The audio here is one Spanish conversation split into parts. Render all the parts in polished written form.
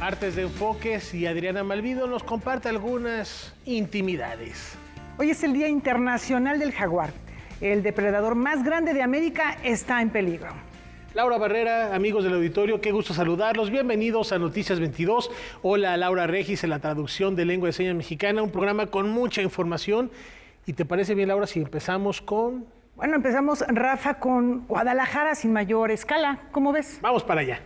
Martes de Enfoques y Adriana Malvido nos comparte algunas intimidades. Hoy es el Día Internacional del Jaguar. El depredador más grande de América está en peligro. Laura Barrera, amigos del auditorio, qué gusto saludarlos. Bienvenidos a Noticias 22. Hola, Laura Regis en la traducción de Lengua de Señas Mexicana, un programa con mucha información. ¿Y te parece bien, Laura, si empezamos con...? Bueno, empezamos, Rafa, con Guadalajara sin mayor escala. ¿Cómo ves? Vamos para allá.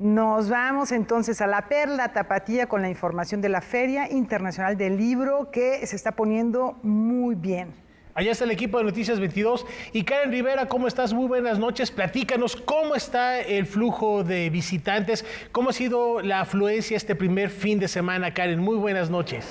Nos vamos entonces a La Perla Tapatía con la información de la Feria Internacional del Libro, que se está poniendo muy bien. Allá está el equipo de Noticias 22. Y Karen Rivera, ¿cómo estás? Muy buenas noches. Platícanos cómo está el flujo de visitantes, cómo ha sido la afluencia este primer fin de semana, Karen. Muy buenas noches.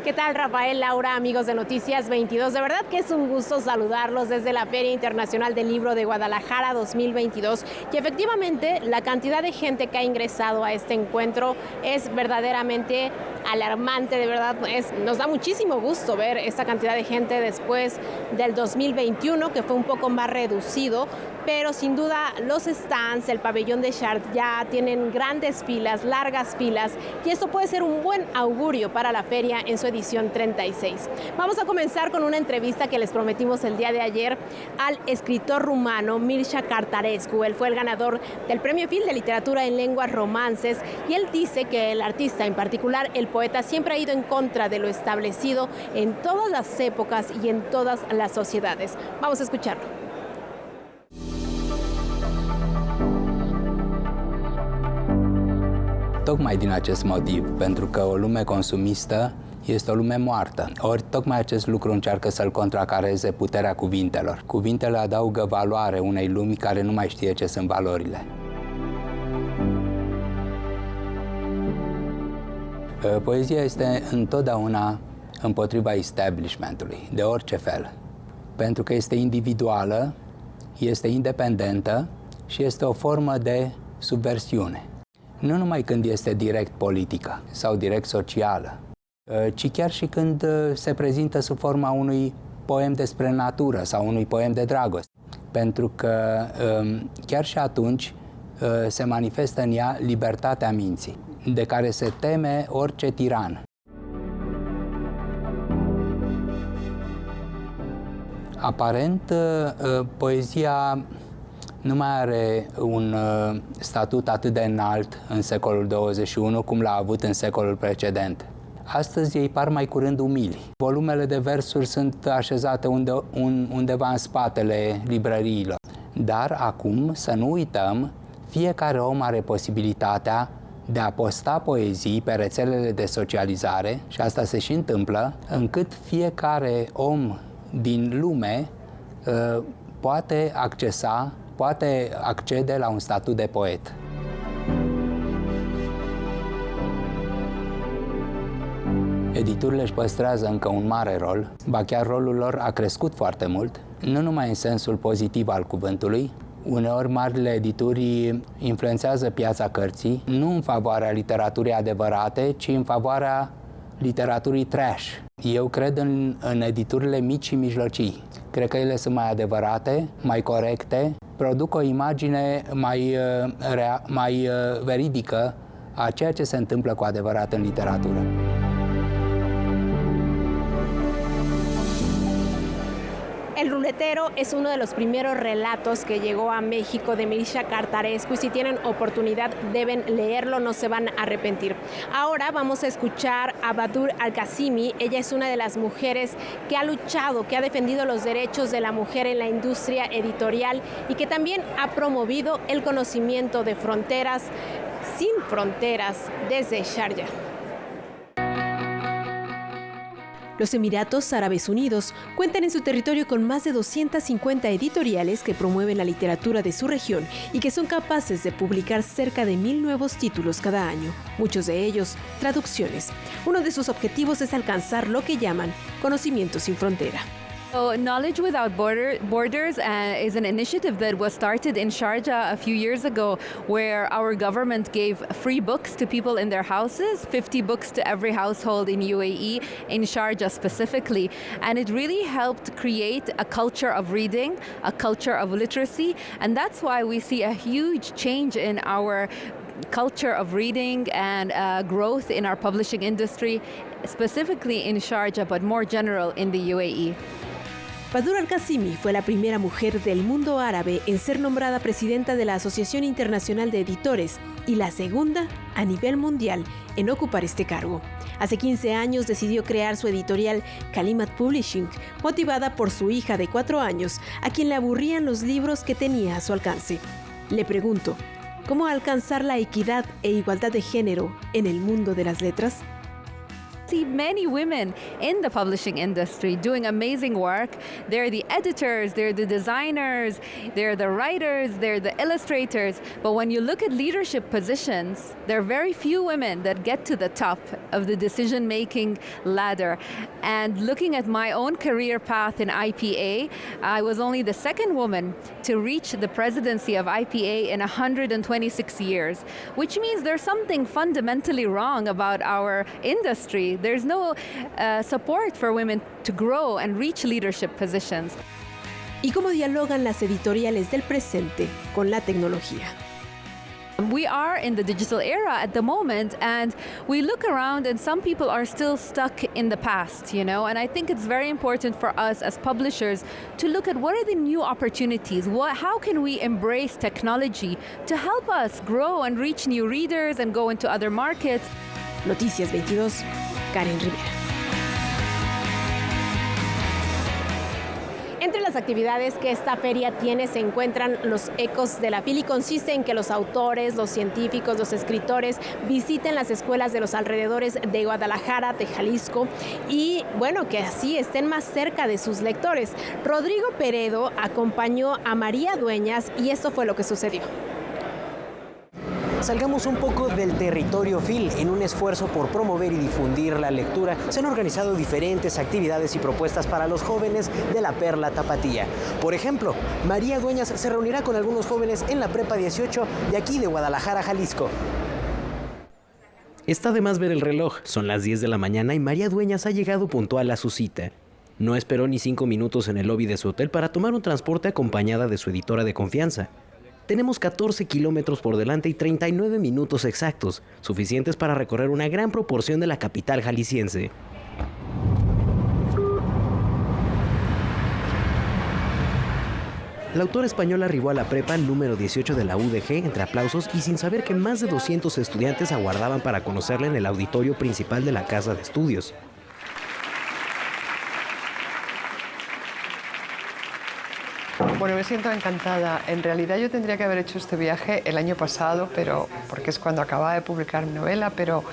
¿Qué tal, Rafael, Laura, amigos de Noticias 22? De verdad que es un gusto saludarlos desde la Feria Internacional del Libro de Guadalajara 2022. Y efectivamente, la cantidad de gente que ha ingresado a este encuentro es verdaderamente alarmante, de verdad. Nos da muchísimo gusto ver esta cantidad de gente después del 2021, que fue un poco más reducido, pero sin duda los stands, el pabellón de Chartres ya tienen grandes filas, largas filas, y esto puede ser un buen augurio para la feria en su edición 36. Vamos a comenzar con una entrevista que les prometimos el día de ayer al escritor rumano Mircea Cărtărescu. Él fue el ganador del Premio Phil de Literatura en Lenguas Romances, y él dice que el artista, en particular el poeta, siempre ha ido en contra de lo establecido en todas las épocas y en todas las sociedades. Vamos a escucharlo. Tocmai din acest motiv, pentru că o lume consumistă este o lume moartă. Ori tocmai acest lucru încearcă să-l contracareze puterea cuvintelor. Cuvintele adaugă valoare unei lumi care nu mai știe ce sunt valorile. Poezia este întotdeauna împotriva establishmentului, de orice fel. Pentru că este individuală, este independentă și este o formă de subversiune. Nu numai când este direct politică sau direct socială, ci chiar și când se prezintă sub forma unui poem despre natură sau unui poem de dragoste. Pentru că chiar și atunci se manifestă în ea libertatea minții, de care se teme orice tiran. Aparent, poezia nu mai are un statut atât de înalt în secolul 21 cum l-a avut în secolul precedent. Astăzi ei par mai curând umili. Volumele de versuri sunt așezate undeva în spatele librăriilor. Dar acum, să nu uităm, fiecare om are posibilitatea de a posta poezii pe rețelele de socializare, și asta se și întâmplă, încât fiecare om din lume poate accede la un statut de poet. Editurile își păstrează încă un mare rol, ba chiar rolul lor a crescut foarte mult, nu numai în sensul pozitiv al cuvântului. Uneori marile edituri influențează piața cărții, nu în favoarea literaturii adevărate, ci în favoarea literaturii trash. Eu cred în editurile mici și mijlocii. Cred că ele sunt mai adevărate, mai corecte, produc o imagine mai veridică a ceea ce se întâmplă cu adevărat în literatură. El ruletero es uno de los primeros relatos que llegó a México de Mircea Cărtărescu, y si tienen oportunidad deben leerlo, no se van a arrepentir. Ahora vamos a escuchar a Badur Al-Qasimi. Ella es una de las mujeres que ha luchado, que ha defendido los derechos de la mujer en la industria editorial y que también ha promovido el conocimiento de fronteras sin fronteras desde Sharjah. Los Emiratos Árabes Unidos cuentan en su territorio con más de 250 editoriales que promueven la literatura de su región y que son capaces de publicar cerca de 1000 nuevos títulos cada año, muchos de ellos traducciones. Uno de sus objetivos es alcanzar lo que llaman conocimiento sin frontera. So Knowledge Without Borders is an initiative that was started in Sharjah a few years ago, where our government gave free books to people in their houses, 50 books to every household in UAE, in Sharjah specifically. And it really helped create a culture of reading, a culture of literacy, and that's why we see a huge change in our culture of reading and growth in our publishing industry, specifically in Sharjah, but more general in the UAE. Badr al-Qasimi fue la primera mujer del mundo árabe en ser nombrada presidenta de la Asociación Internacional de Editores y la segunda a nivel mundial en ocupar este cargo. Hace 15 años decidió crear su editorial Kalimat Publishing, motivada por su hija de 4 años, a quien le aburrían los libros que tenía a su alcance. Le pregunto, ¿cómo alcanzar la equidad e igualdad de género en el mundo de las letras? See many women in the publishing industry doing amazing work. They're the editors, they're the designers, they're the writers, they're the illustrators. But when you look at leadership positions, there are very few women that get to the top of the decision-making ladder. And looking at my own career path in IPA, I was only the second woman to reach the presidency of IPA in 126 years, which means there's something fundamentally wrong about our industry. There's no support for women to grow and reach leadership positions. ¿Y cómo dialogan las editoriales del presente con la tecnología? We are in the digital era at the moment, and we look around and some people are still stuck in the past, you know, and I think it's very important for us as publishers to look at what are the new opportunities, how can we embrace technology to help us grow and reach new readers and go into other markets. Noticias 22, Karen Rivera. Entre las actividades que esta feria tiene se encuentran los ecos de la FIL y consiste en que los autores, los científicos, los escritores visiten las escuelas de los alrededores de Guadalajara, de Jalisco y bueno, que así estén más cerca de sus lectores. Rodrigo Peredo acompañó a María Dueñas y esto fue lo que sucedió. Salgamos un poco del territorio FIL. En un esfuerzo por promover y difundir la lectura, se han organizado diferentes actividades y propuestas para los jóvenes de la Perla Tapatía. Por ejemplo, María Dueñas se reunirá con algunos jóvenes en la Prepa 18 de aquí de Guadalajara, Jalisco. Está de más ver el reloj. Son las 10 de la mañana y María Dueñas ha llegado puntual a su cita. No esperó ni 5 minutos en el lobby de su hotel para tomar un transporte acompañada de su editora de confianza. Tenemos 14 kilómetros por delante y 39 minutos exactos, suficientes para recorrer una gran proporción de la capital jalisciense. La autora española arribó a la prepa número 18 de la UDG entre aplausos y sin saber que más de 200 estudiantes aguardaban para conocerla en el auditorio principal de la casa de estudios. Bueno, me siento encantada. En realidad yo tendría que haber hecho este viaje el año pasado, porque es cuando acababa de publicar mi novela, pero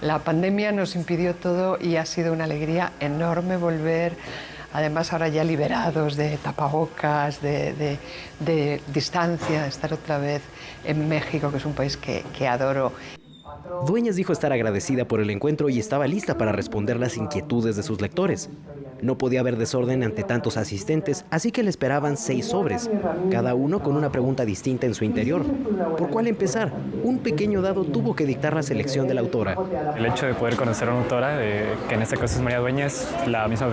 la pandemia nos impidió todo y ha sido una alegría enorme volver. Además, ahora ya liberados de tapabocas, de distancia, estar otra vez en México, que es un país que adoro. Dueñas dijo estar agradecida por el encuentro y estaba lista para responder las inquietudes de sus lectores. No podía haber desorden ante tantos asistentes, así que le esperaban 6 sobres, cada uno con una pregunta distinta en su interior. ¿Por cuál empezar? Un pequeño dado tuvo que dictar la selección de la autora. El hecho de poder conocer a una autora, que en este caso es María Dueñas, la misma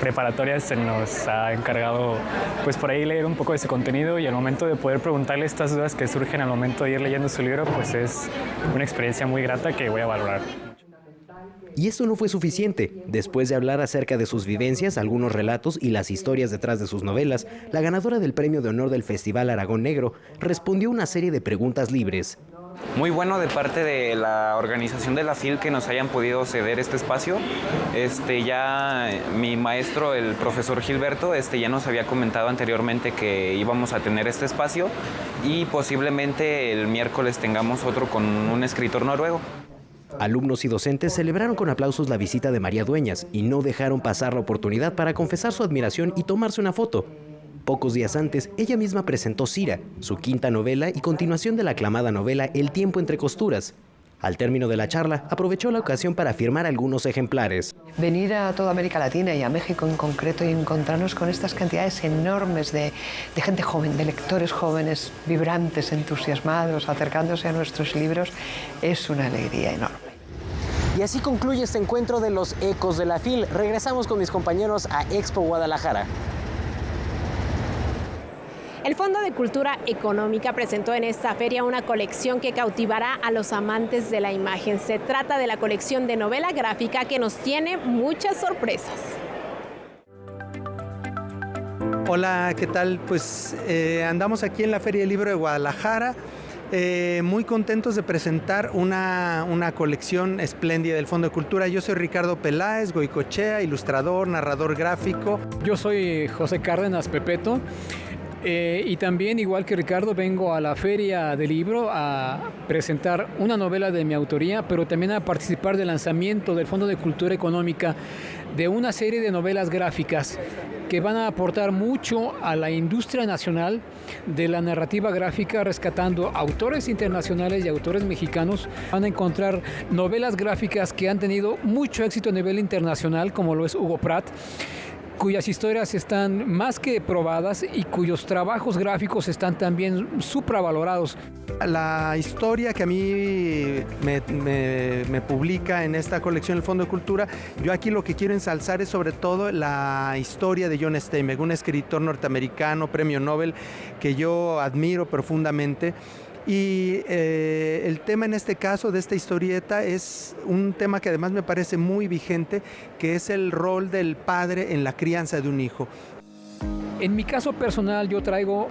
preparatoria se nos ha encargado pues por ahí leer un poco de su contenido y al momento de poder preguntarle estas dudas que surgen al momento de ir leyendo su libro, pues es una experiencia muy grata que voy a valorar. Y esto no fue suficiente. Después de hablar acerca de sus vivencias, algunos relatos y las historias detrás de sus novelas, la ganadora del Premio de Honor del Festival Aragón Negro respondió una serie de preguntas libres. Muy bueno de parte de la organización de la FIL que nos hayan podido ceder este espacio. Ya mi maestro, el profesor Gilberto, ya nos había comentado anteriormente que íbamos a tener este espacio y posiblemente el miércoles tengamos otro con un escritor noruego. Alumnos y docentes celebraron con aplausos la visita de María Dueñas y no dejaron pasar la oportunidad para confesar su admiración y tomarse una foto. Pocos días antes, ella misma presentó Cira, su quinta novela y continuación de la aclamada novela El tiempo entre costuras. Al término de la charla, aprovechó la ocasión para firmar algunos ejemplares. Venir a toda América Latina y a México en concreto y encontrarnos con estas cantidades enormes de gente joven, de lectores jóvenes, vibrantes, entusiasmados, acercándose a nuestros libros, es una alegría enorme. Y así concluye este encuentro de los ecos de la FIL. Regresamos con mis compañeros a Expo Guadalajara. El Fondo de Cultura Económica presentó en esta feria una colección que cautivará a los amantes de la imagen. Se trata de la colección de novela gráfica que nos tiene muchas sorpresas. Hola, ¿qué tal? Pues andamos aquí en la Feria del Libro de Guadalajara. Muy contentos de presentar una colección espléndida del Fondo de Cultura. Yo soy Ricardo Peláez, goicoechea, ilustrador, narrador gráfico. Yo soy José Cárdenas Pepeto. Y también, igual que Ricardo, vengo a la Feria del Libro a presentar una novela de mi autoría, pero también a participar del lanzamiento del Fondo de Cultura Económica de una serie de novelas gráficas que van a aportar mucho a la industria nacional de la narrativa gráfica, rescatando autores internacionales y autores mexicanos. Van a encontrar novelas gráficas que han tenido mucho éxito a nivel internacional, como lo es Hugo Pratt, cuyas historias están más que probadas y cuyos trabajos gráficos están también supravalorados. La historia que a mí me publica en esta colección del Fondo de Cultura, yo aquí lo que quiero ensalzar es sobre todo la historia de John Steinbeck, un escritor norteamericano, premio Nobel, que yo admiro profundamente. Y el tema en este caso de esta historieta es un tema que además me parece muy vigente, que es el rol del padre en la crianza de un hijo. En mi caso personal, yo traigo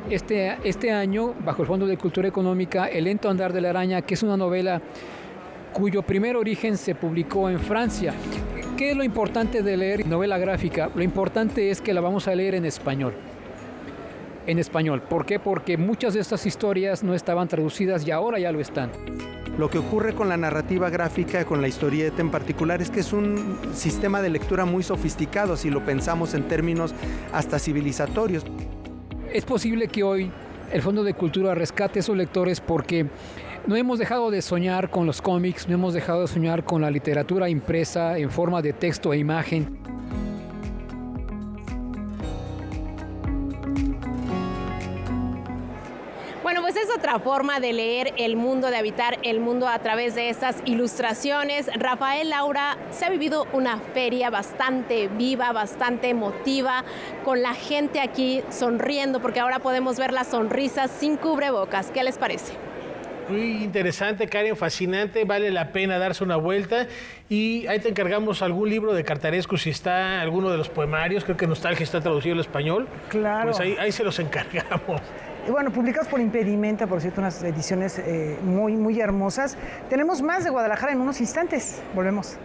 este año, bajo el Fondo de Cultura Económica, El lento andar de la araña, que es una novela cuyo primer origen se publicó en Francia. ¿Qué es lo importante de leer novela gráfica? Lo importante es que la vamos a leer en español. En español. ¿Por qué? Porque muchas de estas historias no estaban traducidas y ahora ya lo están. Lo que ocurre con la narrativa gráfica, con la historieta en particular, es que es un sistema de lectura muy sofisticado, si lo pensamos en términos hasta civilizatorios. Es posible que hoy el Fondo de Cultura rescate esos lectores porque no hemos dejado de soñar con los cómics, no hemos dejado de soñar con la literatura impresa en forma de texto e imagen. Bueno, pues es otra forma de leer el mundo, de habitar el mundo a través de estas ilustraciones. Rafael Laura, se ha vivido una feria bastante viva, bastante emotiva, con la gente aquí sonriendo, porque ahora podemos ver las sonrisas sin cubrebocas. ¿Qué les parece? Muy interesante, Karen, fascinante, vale la pena darse una vuelta. Y ahí te encargamos algún libro de Cartarescu, si está alguno de los poemarios, creo que Nostalgia está traducido al español. Claro. Pues ahí se los encargamos. Y bueno, publicados por Impedimenta, por cierto, unas ediciones muy hermosas. Tenemos más de Guadalajara en unos instantes. Volvemos.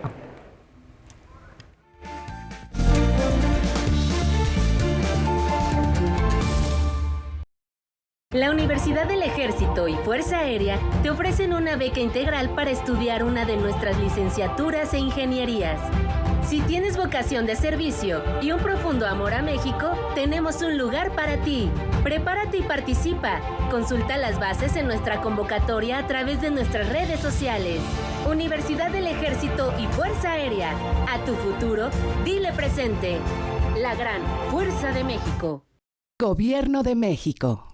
La Universidad del Ejército y Fuerza Aérea te ofrecen una beca integral para estudiar una de nuestras licenciaturas e ingenierías. Si tienes vocación de servicio y un profundo amor a México, tenemos un lugar para ti. Prepárate y participa. Consulta las bases en nuestra convocatoria a través de nuestras redes sociales. Universidad del Ejército y Fuerza Aérea. A tu futuro, dile presente. La gran Fuerza de México. Gobierno de México.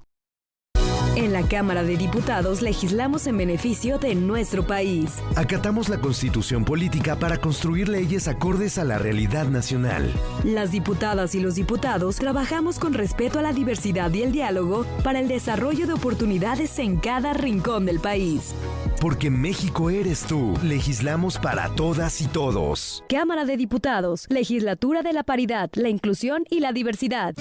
En la Cámara de Diputados legislamos en beneficio de nuestro país. Acatamos la Constitución política para construir leyes acordes a la realidad nacional. Las diputadas y los diputados trabajamos con respeto a la diversidad y el diálogo para el desarrollo de oportunidades en cada rincón del país. Porque México eres tú. Legislamos para todas y todos. Cámara de Diputados, Legislatura de la Paridad, la Inclusión y la Diversidad.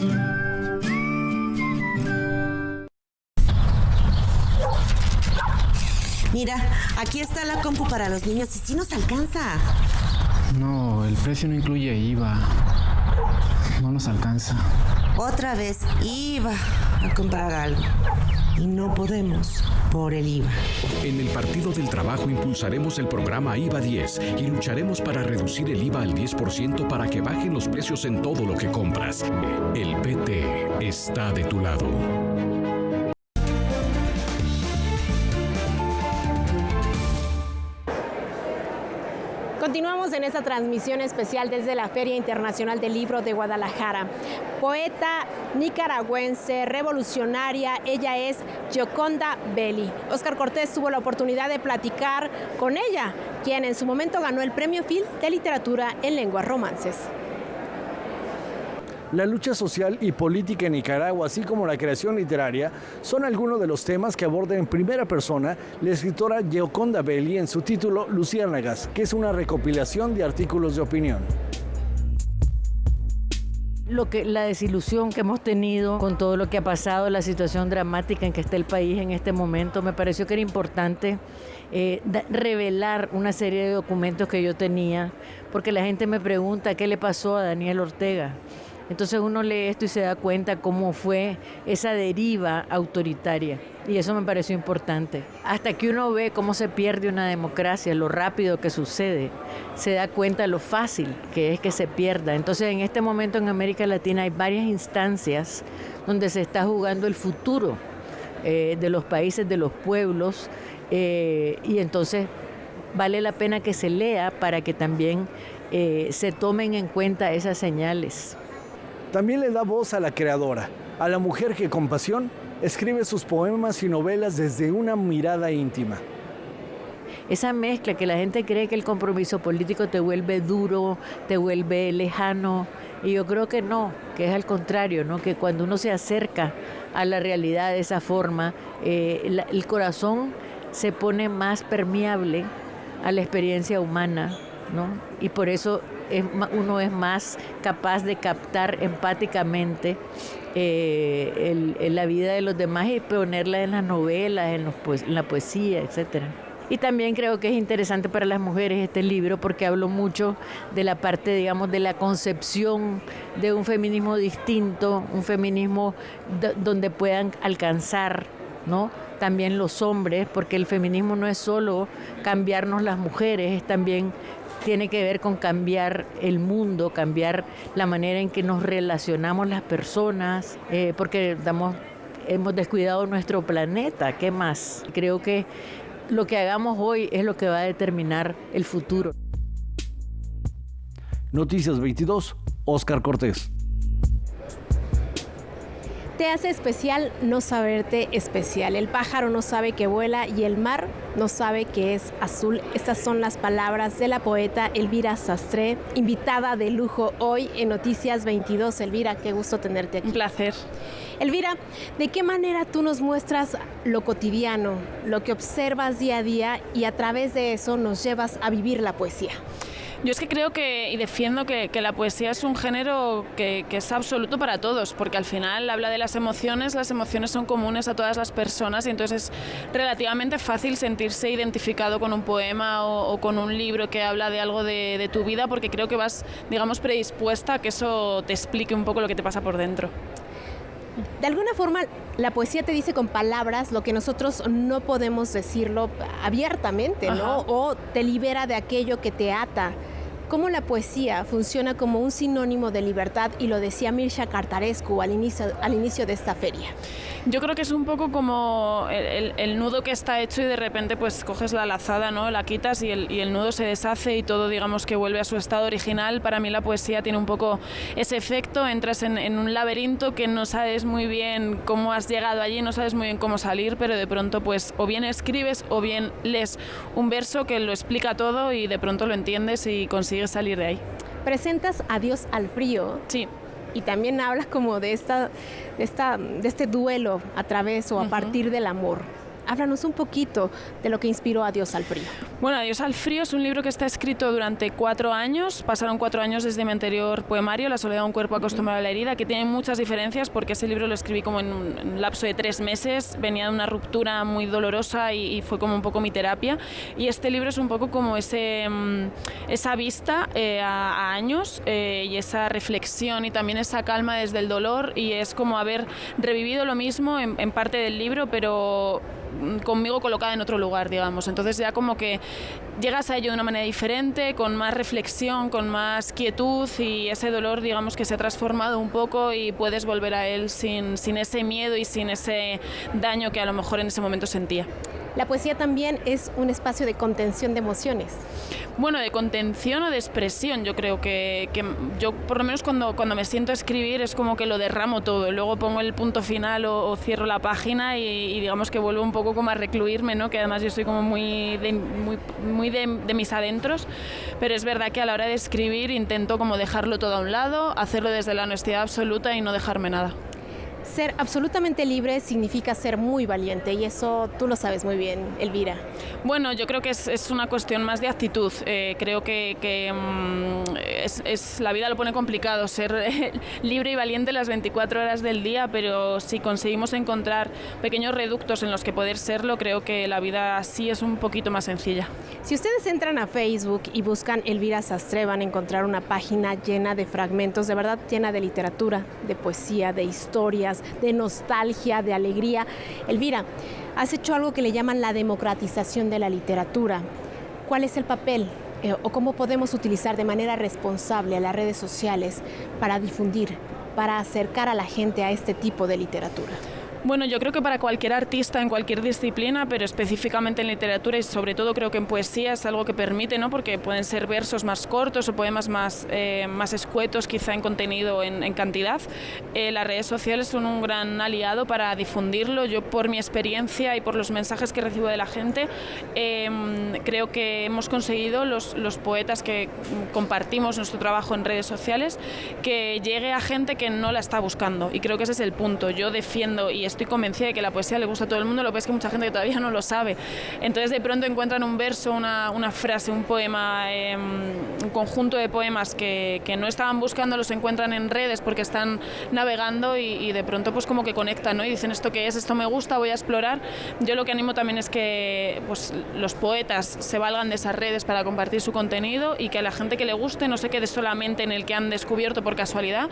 Mira, aquí está la compu para los niños y sí nos alcanza. No, el precio no incluye IVA. No nos alcanza. Otra vez iba a comprar algo. Y no podemos por el IVA. En el Partido del Trabajo impulsaremos el programa IVA 10 y lucharemos para reducir el IVA al 10% para que bajen los precios en todo lo que compras. El PT está de tu lado. Continuamos en esta transmisión especial desde la Feria Internacional del Libro de Guadalajara. Poeta nicaragüense, revolucionaria, ella es Gioconda Belli. Óscar Cortés tuvo la oportunidad de platicar con ella, quien en su momento ganó el Premio Phil de Literatura en Lenguas Romances. La lucha social y política en Nicaragua, así como la creación literaria, son algunos de los temas que aborda en primera persona la escritora Gioconda Belli en su título Luciérnagas, que es una recopilación de artículos de opinión. La desilusión que hemos tenido con todo lo que ha pasado, la situación dramática en que está el país en este momento, me pareció que era importante revelar una serie de documentos que yo tenía, porque la gente me pregunta qué le pasó a Daniel Ortega. Entonces uno lee esto y se da cuenta cómo fue esa deriva autoritaria. Y eso me pareció importante. Hasta que uno ve cómo se pierde una democracia, lo rápido que sucede, se da cuenta lo fácil que es que se pierda. Entonces en este momento en América Latina hay varias instancias donde se está jugando el futuro de los países, de los pueblos. Y entonces vale la pena que se lea para que también se tomen en cuenta esas señales. También le da voz a la creadora, a la mujer que con pasión escribe sus poemas y novelas desde una mirada íntima. Esa mezcla que la gente cree que el compromiso político te vuelve duro, te vuelve lejano, y yo creo que no, que es al contrario, ¿no? Que cuando uno se acerca a la realidad de esa forma, el corazón se pone más permeable a la experiencia humana, ¿no? Y por eso uno es más capaz de captar empáticamente la vida de los demás y ponerla en las novelas, en la poesía, etc. Y también creo que es interesante para las mujeres este libro porque hablo mucho de la parte, digamos, de la concepción de un feminismo distinto, un feminismo donde puedan alcanzar, ¿no?, también los hombres, porque el feminismo no es solo cambiarnos las mujeres, es también tiene que ver con cambiar el mundo, cambiar la manera en que nos relacionamos las personas, porque hemos descuidado nuestro planeta. ¿Qué más? Creo que lo que hagamos hoy es lo que va a determinar el futuro. Noticias 22, Óscar Cortés. Te hace especial no saberte especial. El pájaro no sabe que vuela y el mar no sabe que es azul. Estas son las palabras de la poeta Elvira Sastre, invitada de lujo hoy en Noticias 22. Elvira, qué gusto tenerte aquí. Un placer. Elvira, ¿de qué manera tú nos muestras lo cotidiano, lo que observas día a día y a través de eso nos llevas a vivir la poesía? Yo es que creo y defiendo que la poesía es un género que es absoluto para todos, porque al final habla de las emociones son comunes a todas las personas y entonces es relativamente fácil sentirse identificado con un poema o con un libro que habla de algo de tu vida, porque creo que vas, digamos, predispuesta a que eso te explique un poco lo que te pasa por dentro. De alguna forma, la poesía te dice con palabras lo que nosotros no podemos decirlo abiertamente, ¿no? Ajá. O te libera de aquello que te ata. ¿Cómo la poesía funciona como un sinónimo de libertad? Y lo decía Mircea Cartarescu al inicio de esta feria. Yo creo que es un poco como el nudo que está hecho y de repente pues coges la lazada, ¿no? La quitas y el nudo se deshace y todo, digamos, que vuelve a su estado original. Para mí la poesía tiene un poco ese efecto, entras en un laberinto que no sabes muy bien cómo has llegado allí, no sabes muy bien cómo salir, pero de pronto pues o bien escribes o bien lees un verso que lo explica todo y de pronto lo entiendes y consigues salir de ahí. Presentas a Dios al frío. Sí. Y también hablas como de este duelo a través o a partir del amor. Háblanos un poquito de lo que inspiró a Dios al frío. Bueno, Adiós al frío es un libro que está escrito durante 4 años. Pasaron 4 años desde mi anterior poemario, La soledad de un cuerpo acostumbrado a la herida, que tiene muchas diferencias porque ese libro lo escribí como en un lapso de 3 meses. Venía de una ruptura muy dolorosa y fue como un poco mi terapia. Y este libro es un poco como esa vista a años y esa reflexión y también esa calma desde el dolor. Y es como haber revivido lo mismo en parte del libro, pero conmigo colocada en otro lugar, digamos. Entonces ya como que llegas a ello de una manera diferente, con más reflexión, con más quietud y ese dolor, digamos, que se ha transformado un poco y puedes volver a él sin ese miedo y sin ese daño que a lo mejor en ese momento sentía. La poesía también es un espacio de contención de emociones. Bueno, de contención o de expresión. Yo creo que yo, por lo menos cuando me siento a escribir, es como que lo derramo todo. Luego pongo el punto final o cierro la página y digamos que vuelvo un poco como a recluirme, ¿no? Que además yo soy como muy de mis adentros. Pero es verdad que a la hora de escribir intento como dejarlo todo a un lado, hacerlo desde la honestidad absoluta y no dejarme nada. Ser absolutamente libre significa ser muy valiente y eso tú lo sabes muy bien, Elvira. Bueno, yo creo que es una cuestión más de actitud. Creo que la vida lo pone complicado, ser libre y valiente las 24 horas del día, pero si conseguimos encontrar pequeños reductos en los que poder serlo, creo que la vida así es un poquito más sencilla. Si ustedes entran a Facebook y buscan Elvira Sastre, van a encontrar una página llena de fragmentos, de verdad llena de literatura, de poesía, de historias, de nostalgia, de alegría. Elvira, has hecho algo que le llaman la democratización de la literatura. ¿Cuál es el papel o cómo podemos utilizar de manera responsable a las redes sociales para difundir, para acercar a la gente a este tipo de literatura? Bueno, yo creo que para cualquier artista en cualquier disciplina, pero específicamente en literatura y sobre todo creo que en poesía es algo que permite, ¿no? Porque pueden ser versos más cortos o poemas más escuetos quizá en contenido, en cantidad. Las redes sociales son un gran aliado para difundirlo. Yo por mi experiencia y por los mensajes que recibo de la gente, creo que hemos conseguido los poetas que compartimos nuestro trabajo en redes sociales que llegue a gente que no la está buscando y creo que ese es el punto. Yo defiendo y estoy convencida de que la poesía le gusta a todo el mundo, lo que es que mucha gente que todavía no lo sabe. Entonces de pronto encuentran un verso, una frase, un poema, un conjunto de poemas que no estaban buscando, los encuentran en redes porque están navegando y de pronto pues como que conectan, ¿no? Y dicen esto qué es, esto me gusta, voy a explorar. Yo lo que animo también es que pues, los poetas se valgan de esas redes para compartir su contenido y que a la gente que le guste no se quede solamente en el que han descubierto por casualidad,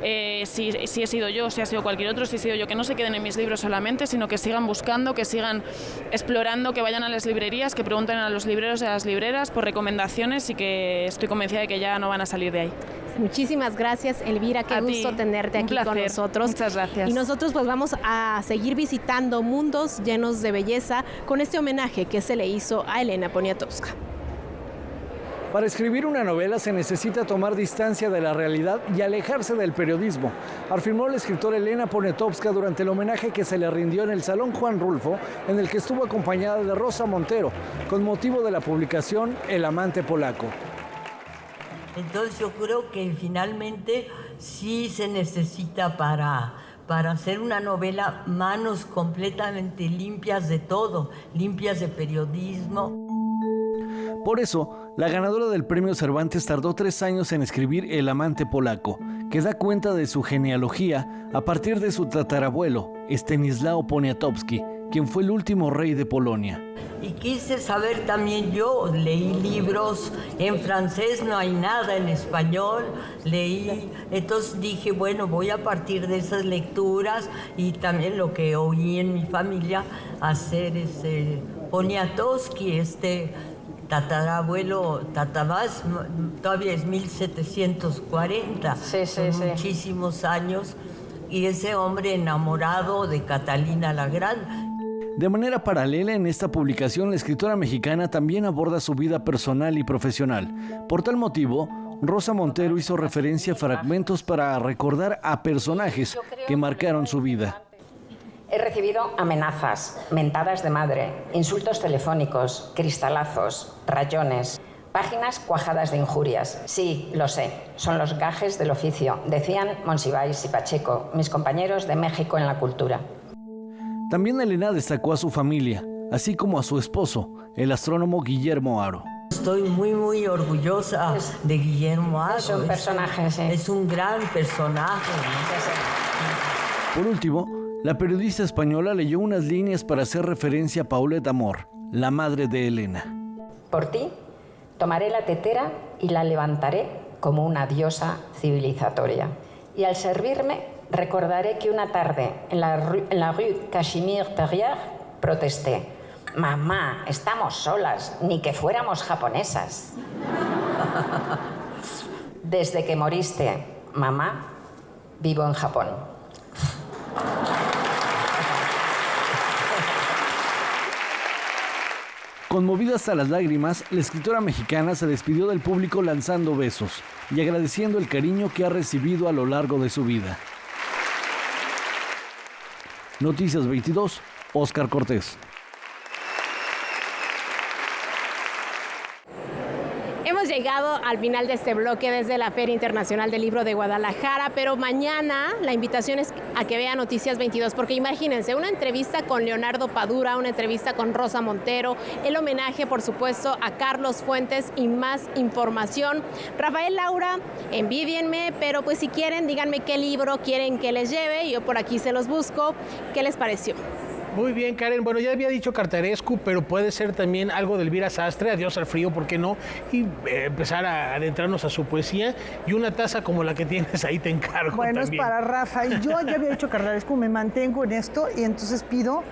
si he sido yo, si ha sido cualquier otro, si he sido yo, que no se queden en mis libros solamente, sino que sigan buscando, que sigan explorando, que vayan a las librerías, que pregunten a los libreros y a las libreras por recomendaciones y que estoy convencida de que ya no van a salir de ahí. Muchísimas gracias, Elvira, qué gusto tenerte aquí con nosotros. Muchas gracias. Y nosotros pues vamos a seguir visitando mundos llenos de belleza con este homenaje que se le hizo a Elena Poniatowska. Para escribir una novela se necesita tomar distancia de la realidad y alejarse del periodismo, afirmó la escritora Elena Poniatowska durante el homenaje que se le rindió en el Salón Juan Rulfo, en el que estuvo acompañada de Rosa Montero, con motivo de la publicación El amante polaco. Entonces yo creo que finalmente sí se necesita para hacer una novela manos completamente limpias de todo, limpias de periodismo. Por eso, la ganadora del premio Cervantes tardó 3 años en escribir El amante polaco, que da cuenta de su genealogía a partir de su tatarabuelo, Stanislao Poniatowski, quien fue el último rey de Polonia. Y quise saber también yo, leí libros en francés, no hay nada en español, leí, entonces dije, bueno, voy a partir de esas lecturas y también lo que oí en mi familia, hacer Poniatowski, tatarabuelo, tatabás, todavía es 1740, son muchísimos años, y ese hombre enamorado de Catalina la Grande. De manera paralela, en esta publicación, la escritora mexicana también aborda su vida personal y profesional. Por tal motivo, Rosa Montero hizo referencia a fragmentos para recordar a personajes que marcaron su vida. He recibido amenazas, mentadas de madre, insultos telefónicos, cristalazos, rayones, páginas cuajadas de injurias. Sí, lo sé, son los gajes del oficio, decían Monsiváis y Pacheco, mis compañeros de México en la cultura. También Elena destacó a su familia, así como a su esposo, el astrónomo Guillermo Haro. Estoy muy orgullosa de Guillermo Haro. Es un personaje, sí. Es un gran personaje. Por último, la periodista española leyó unas líneas para hacer referencia a Paulette Amor, la madre de Elena. Por ti, tomaré la tetera y la levantaré como una diosa civilizatoria. Y al servirme, recordaré que una tarde en la rue Cachemire-Perrier protesté: «Mamá, estamos solas, ni que fuéramos japonesas». Desde que moriste, mamá, vivo en Japón. Conmovida hasta las lágrimas, la escritora mexicana se despidió del público lanzando besos y agradeciendo el cariño que ha recibido a lo largo de su vida. Noticias 22, Óscar Cortés. Hemos llegado al final de este bloque desde la Feria Internacional del Libro de Guadalajara, pero mañana la invitación es a que vean Noticias 22, porque imagínense, una entrevista con Leonardo Padura, una entrevista con Rosa Montero, el homenaje, por supuesto, a Carlos Fuentes y más información. Rafael, Laura, envídienme, pero pues si quieren, díganme qué libro quieren que les lleve, yo por aquí se los busco. ¿Qué les pareció? Muy bien, Karen. Bueno, ya había dicho Cartarescu, pero puede ser también algo de Elvira Sastre, Adiós al frío, ¿por qué no? Y empezar a adentrarnos a su poesía. Y una taza como la que tienes ahí te encargo. Bueno, también. Es para Rafa. Y yo ya había dicho Cartarescu, me mantengo en esto y entonces pido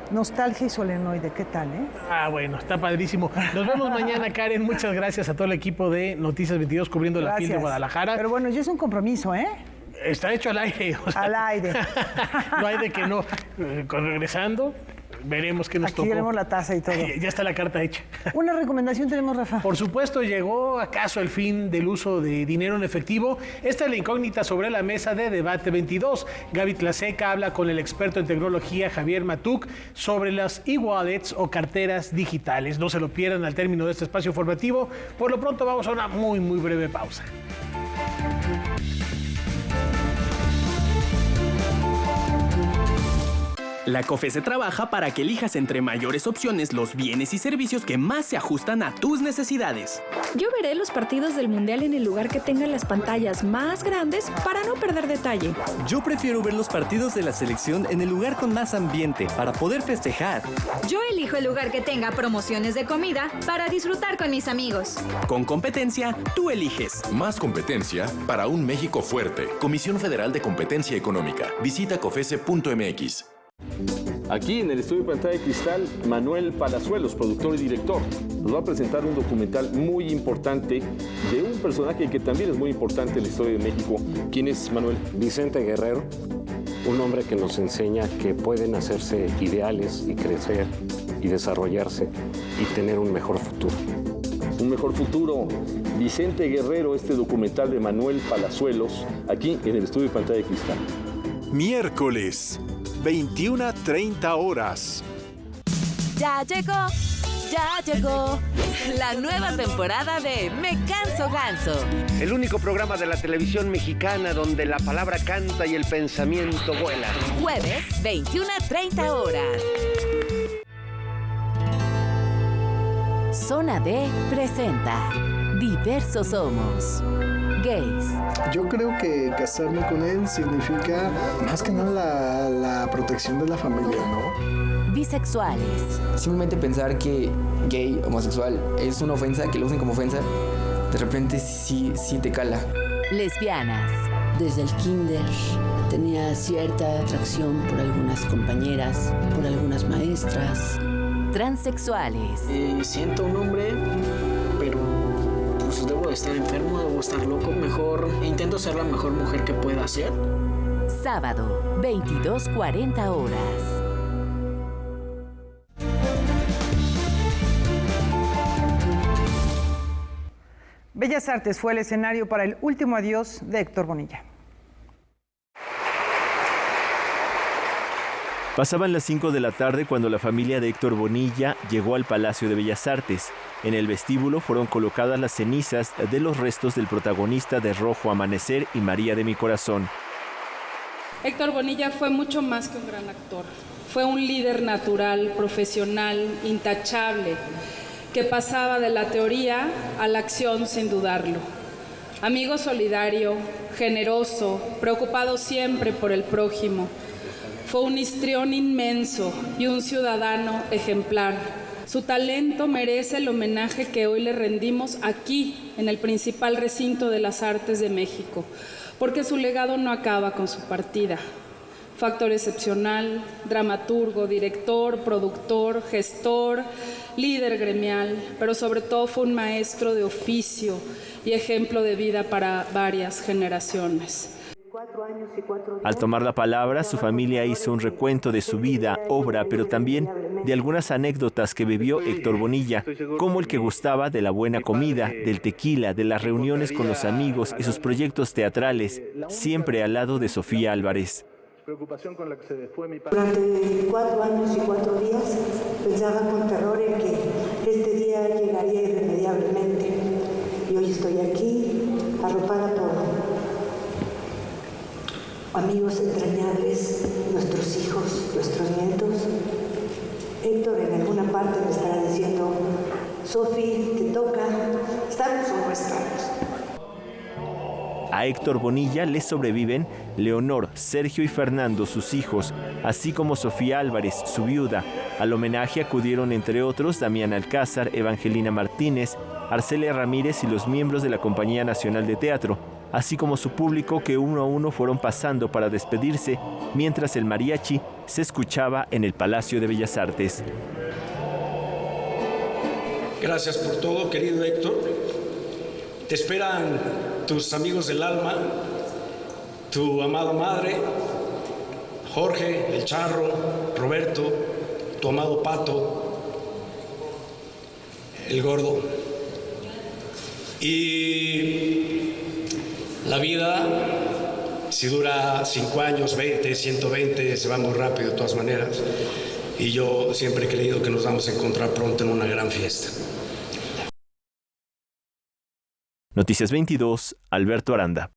Nostalgia y Solenoide. ¿Qué tal, Ah, bueno, está padrísimo. Nos vemos mañana, Karen. Muchas gracias a todo el equipo de Noticias 22 cubriendo la FIL de Guadalajara. Pero bueno, ya es un compromiso, Está hecho al aire. O sea, al aire. No hay de que no. Regresando, veremos qué nos tocó. Aquí tenemos la taza y todo. Ya está la carta hecha. ¿Una recomendación tenemos, Rafa? Por supuesto, ¿llegó acaso el fin del uso de dinero en efectivo? Esta es la incógnita sobre la mesa de Debate 22. Gaby Tlaseca habla con el experto en tecnología Javier Matuc sobre las e-wallets o carteras digitales. No se lo pierdan al término de este espacio informativo. Por lo pronto vamos a una muy breve pausa. La COFESE trabaja para que elijas entre mayores opciones los bienes y servicios que más se ajustan a tus necesidades. Yo veré los partidos del Mundial en el lugar que tenga las pantallas más grandes para no perder detalle. Yo prefiero ver los partidos de la selección en el lugar con más ambiente para poder festejar. Yo elijo el lugar que tenga promociones de comida para disfrutar con mis amigos. Con competencia, tú eliges. Más competencia para un México fuerte. Comisión Federal de Competencia Económica. Visita cofese.mx. Aquí en el estudio de Pantalla de Cristal, Manuel Palazuelos, productor y director, nos va a presentar un documental muy importante de un personaje que también es muy importante en la historia de México. ¿Quién es, Manuel? Vicente Guerrero, un hombre que nos enseña que pueden hacerse ideales y crecer y desarrollarse y tener un mejor futuro. Un mejor futuro. Vicente Guerrero, este documental de Manuel Palazuelos, aquí en el estudio de Pantalla de Cristal. Miércoles, 21:30 horas. Ya llegó la nueva temporada de Me Canso Ganso. El único programa de la televisión mexicana donde la palabra canta y el pensamiento vuela. Jueves, 21:30 horas. Zona D presenta Diversos Somos. Gays. Yo creo que casarme con él significa más que nada la protección de la familia, ¿no? Bisexuales. Simplemente pensar que gay, homosexual es una ofensa, que lo usen como ofensa, de repente sí te cala. Lesbianas. Desde el kinder tenía cierta atracción por algunas compañeras, por algunas maestras. Transexuales. Siento un hombre, pero pues debo estar enfermo, debo estar loco. Mejor intento ser la mejor mujer que pueda ser. Sábado, 22:40 horas. Bellas Artes fue el escenario para el último adiós de Héctor Bonilla. Pasaban las 5 de la tarde cuando la familia de Héctor Bonilla llegó al Palacio de Bellas Artes. En el vestíbulo fueron colocadas las cenizas de los restos del protagonista de Rojo Amanecer y María de mi Corazón. Héctor Bonilla fue mucho más que un gran actor. Fue un líder natural, profesional, intachable, que pasaba de la teoría a la acción sin dudarlo. Amigo solidario, generoso, preocupado siempre por el prójimo. Fue un histrión inmenso y un ciudadano ejemplar. Su talento merece el homenaje que hoy le rendimos aquí, en el principal recinto de las artes de México, porque su legado no acaba con su partida. Fue actor excepcional, dramaturgo, director, productor, gestor, líder gremial, pero sobre todo fue un maestro de oficio y ejemplo de vida para varias generaciones. Al tomar la palabra, su familia hizo un recuento de su vida, obra, pero también de algunas anécdotas que vivió Héctor Bonilla, como el que gustaba de la buena comida, del tequila, de las reuniones con los amigos y sus proyectos teatrales, siempre al lado de Sofía Álvarez. Durante 4 años y 4 días pensaba con terror en que este día llegaría irremediablemente. Y hoy estoy aquí, arropada por amigos entrañables, nuestros hijos, nuestros nietos. Héctor en alguna parte me estará diciendo: Sofi, te toca, ¿estamos o no estamos? A Héctor Bonilla le sobreviven Leonor, Sergio y Fernando, sus hijos, así como Sofía Álvarez, su viuda. Al homenaje acudieron, entre otros, Damián Alcázar, Evangelina Martínez, Arcelia Ramírez y los miembros de la Compañía Nacional de Teatro, así como su público que uno a uno fueron pasando para despedirse, mientras el mariachi se escuchaba en el Palacio de Bellas Artes. Gracias por todo, querido Héctor. Te esperan tus amigos del alma, tu amada madre, Jorge, el Charro, Roberto, tu amado Pato, el Gordo. Y la vida, si dura 5 años, 20, 120, se va muy rápido de todas maneras. Y yo siempre he creído que nos vamos a encontrar pronto en una gran fiesta. Noticias 22, Alberto Aranda.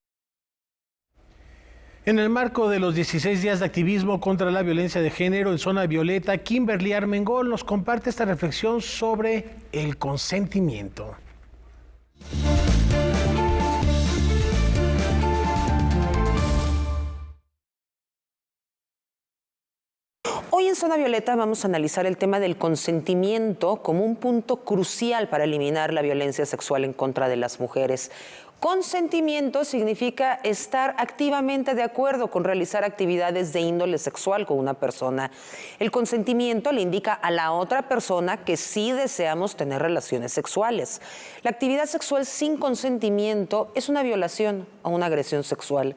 En el marco de los 16 días de activismo contra la violencia de género en Zona Violeta, Kimberly Armengol nos comparte esta reflexión sobre el consentimiento. Hoy en Zona Violeta vamos a analizar el tema del consentimiento como un punto crucial para eliminar la violencia sexual en contra de las mujeres. Consentimiento significa estar activamente de acuerdo con realizar actividades de índole sexual con una persona. El consentimiento le indica a la otra persona que sí deseamos tener relaciones sexuales. La actividad sexual sin consentimiento es una violación o una agresión sexual.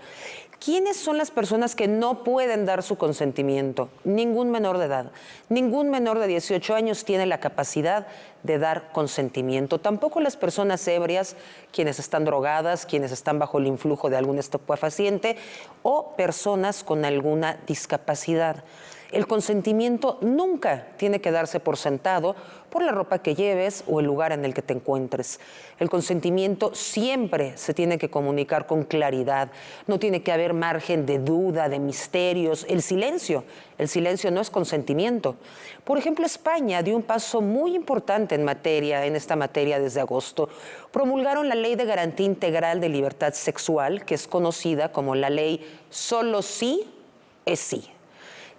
¿Quiénes son las personas que no pueden dar su consentimiento? Ningún menor de edad. Ningún menor de 18 años tiene la capacidad de dar consentimiento. Tampoco las personas ebrias, quienes están drogadas, quienes están bajo el influjo de algún estupefaciente o personas con alguna discapacidad. El consentimiento nunca tiene que darse por sentado por la ropa que lleves o el lugar en el que te encuentres. El consentimiento siempre se tiene que comunicar con claridad. No tiene que haber margen de duda, de misterios. El silencio no es consentimiento. Por ejemplo, España dio un paso muy importante en esta materia desde agosto. Promulgaron la Ley de Garantía Integral de Libertad Sexual, que es conocida como la ley Solo sí es sí.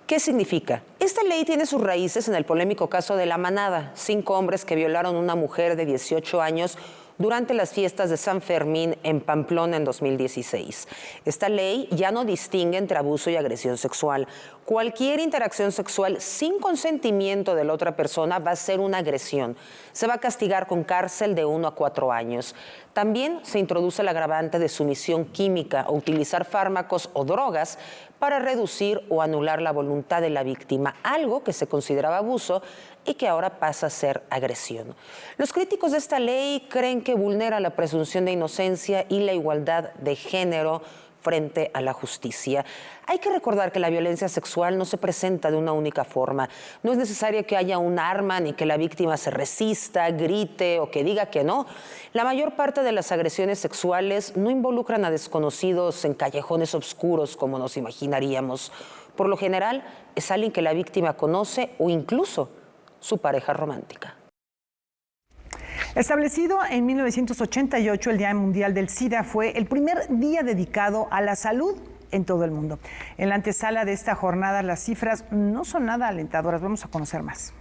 ¿Qué significa? Esta ley tiene sus raíces en el polémico caso de La Manada, 5 hombres que violaron a una mujer de 18 años durante las fiestas de San Fermín en Pamplona en 2016. Esta ley ya no distingue entre abuso y agresión sexual. Cualquier interacción sexual sin consentimiento de la otra persona va a ser una agresión. Se va a castigar con cárcel de 1 a 4 años. También se introduce el agravante de sumisión química o utilizar fármacos o drogas para reducir o anular la voluntad de la víctima, algo que se consideraba abuso y que ahora pasa a ser agresión. Los críticos de esta ley creen que vulnera la presunción de inocencia y la igualdad de género frente a la justicia. Hay que recordar que la violencia sexual no se presenta de una única forma. No es necesario que haya un arma ni que la víctima se resista, grite o que diga que no. La mayor parte de las agresiones sexuales no involucran a desconocidos en callejones oscuros como nos imaginaríamos. Por lo general, es alguien que la víctima conoce o incluso su pareja romántica. Establecido en 1988, el Día Mundial del SIDA fue el primer día dedicado a la salud en todo el mundo. En la antesala de esta jornada, las cifras no son nada alentadoras. Vamos a conocer más.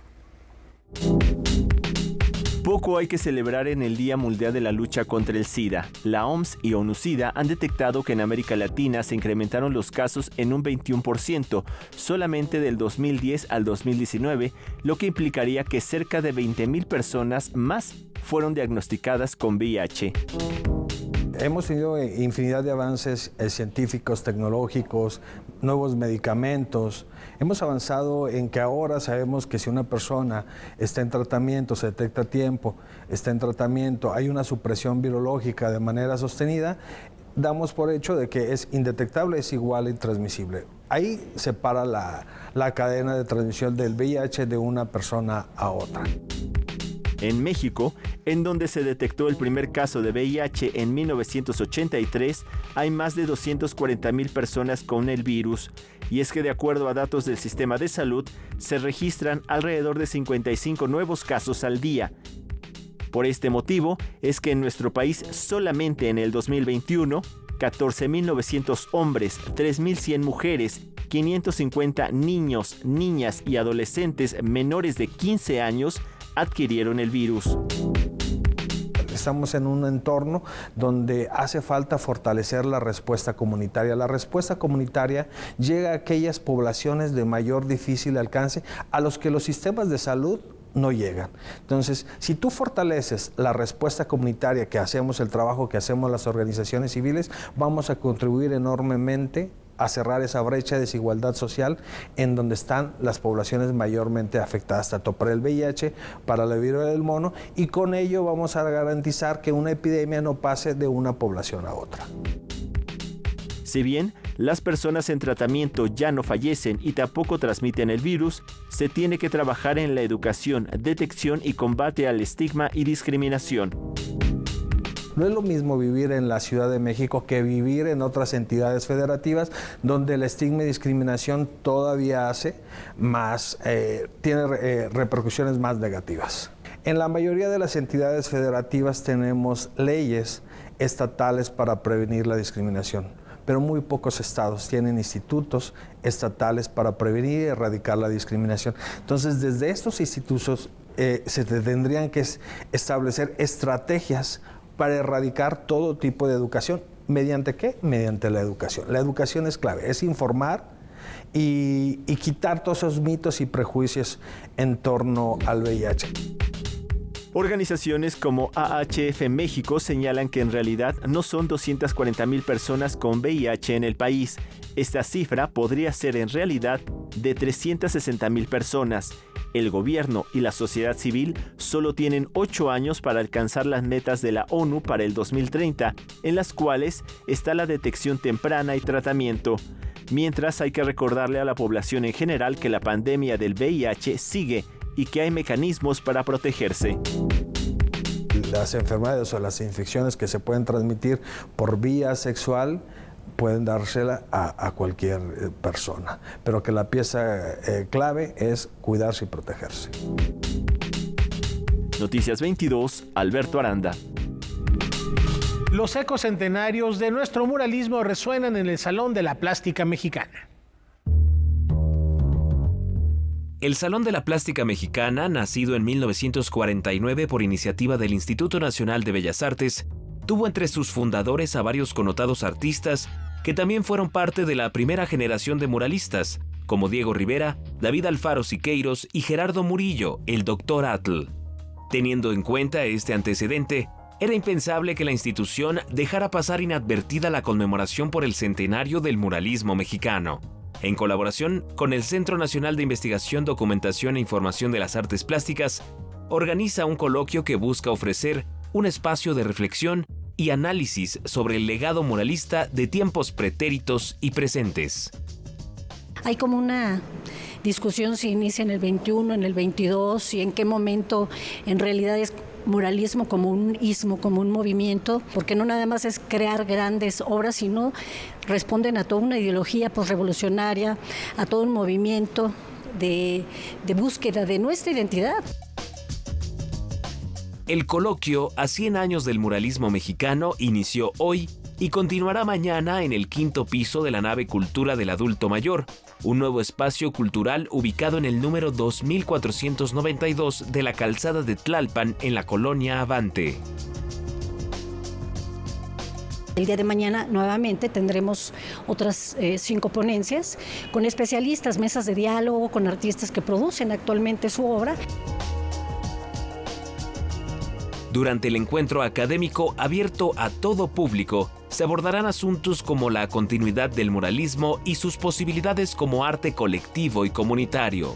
Poco hay que celebrar en el Día Mundial de la Lucha contra el SIDA. La OMS y ONU-SIDA han detectado que en América Latina se incrementaron los casos en un 21%, solamente del 2010 al 2019, lo que implicaría que cerca de 20,000 personas más fueron diagnosticadas con VIH. Hemos tenido infinidad de avances científicos, tecnológicos, nuevos medicamentos. Hemos avanzado en que ahora sabemos que si una persona está en tratamiento, se detecta a tiempo, está en tratamiento, hay una supresión virológica de manera sostenida, damos por hecho de que es indetectable, es igual e intransmisible. Ahí se para la cadena de transmisión del VIH de una persona a otra. En México, en donde se detectó el primer caso de VIH en 1983, hay más de 240,000 personas con el virus. Y es que de acuerdo a datos del sistema de salud, se registran alrededor de 55 nuevos casos al día. Por este motivo, es que en nuestro país solamente en el 2021, 14,900 hombres, 3,100 mujeres, 550 niños, niñas y adolescentes menores de 15 años adquirieron el virus. Estamos en un entorno donde hace falta fortalecer la respuesta comunitaria. La respuesta comunitaria llega a aquellas poblaciones de mayor difícil alcance a los que los sistemas de salud no llegan. Entonces, si tú fortaleces la respuesta comunitaria que hacemos, el trabajo que hacemos las organizaciones civiles, vamos a contribuir enormemente a cerrar esa brecha de desigualdad social en donde están las poblaciones mayormente afectadas, tanto para el VIH, para la viruela del mono, y con ello vamos a garantizar que una epidemia no pase de una población a otra. Si bien las personas en tratamiento ya no fallecen y tampoco transmiten el virus, se tiene que trabajar en la educación, detección y combate al estigma y discriminación. No es lo mismo vivir en la Ciudad de México que vivir en otras entidades federativas donde el estigma y discriminación todavía tiene repercusiones más negativas. En la mayoría de las entidades federativas tenemos leyes estatales para prevenir la discriminación, pero muy pocos estados tienen institutos estatales para prevenir y erradicar la discriminación. Entonces, desde estos institutos se tendrían que establecer estrategias para erradicar todo tipo de educación. ¿Mediante qué? Mediante la educación. La educación es clave, es informar y quitar todos esos mitos y prejuicios en torno al VIH. Organizaciones como AHF México señalan que en realidad no son 240,000 personas con VIH en el país. Esta cifra podría ser en realidad de 360,000 personas. El gobierno y la sociedad civil solo tienen 8 años para alcanzar las metas de la ONU para el 2030, en las cuales está la detección temprana y tratamiento. Mientras hay que recordarle a la población en general que la pandemia del VIH sigue y que hay mecanismos para protegerse. Las enfermedades o las infecciones que se pueden transmitir por vía sexual pueden dársela a cualquier persona, pero que la pieza clave es cuidarse y protegerse. Noticias 22, Alberto Aranda. Los ecos centenarios de nuestro muralismo resuenan en el Salón de la Plástica Mexicana. El Salón de la Plástica Mexicana, nacido en 1949 por iniciativa del Instituto Nacional de Bellas Artes, tuvo entre sus fundadores a varios connotados artistas que también fueron parte de la primera generación de muralistas, como Diego Rivera, David Alfaro Siqueiros y Gerardo Murillo, el Dr. Atl. Teniendo en cuenta este antecedente, era impensable que la institución dejara pasar inadvertida la conmemoración por el centenario del muralismo mexicano. En colaboración con el Centro Nacional de Investigación, Documentación e Información de las Artes Plásticas, organiza un coloquio que busca ofrecer un espacio de reflexión y análisis sobre el legado muralista de tiempos pretéritos y presentes. Hay como una discusión si inicia en el 21, en el 22 y en qué momento en realidad es muralismo como un ismo, como un movimiento, porque no nada más es crear grandes obras, sino responden a toda una ideología posrevolucionaria, a todo un movimiento de búsqueda de nuestra identidad. El coloquio a 100 años del muralismo mexicano inició hoy y continuará mañana en el 5º piso de la nave Cultura del Adulto Mayor, un nuevo espacio cultural ubicado en el número 2492 de la calzada de Tlalpan en la colonia Avante. El día de mañana nuevamente tendremos otras 5 ponencias con especialistas, mesas de diálogo con artistas que producen actualmente su obra. Durante el encuentro académico abierto a todo público, se abordarán asuntos como la continuidad del muralismo y sus posibilidades como arte colectivo y comunitario.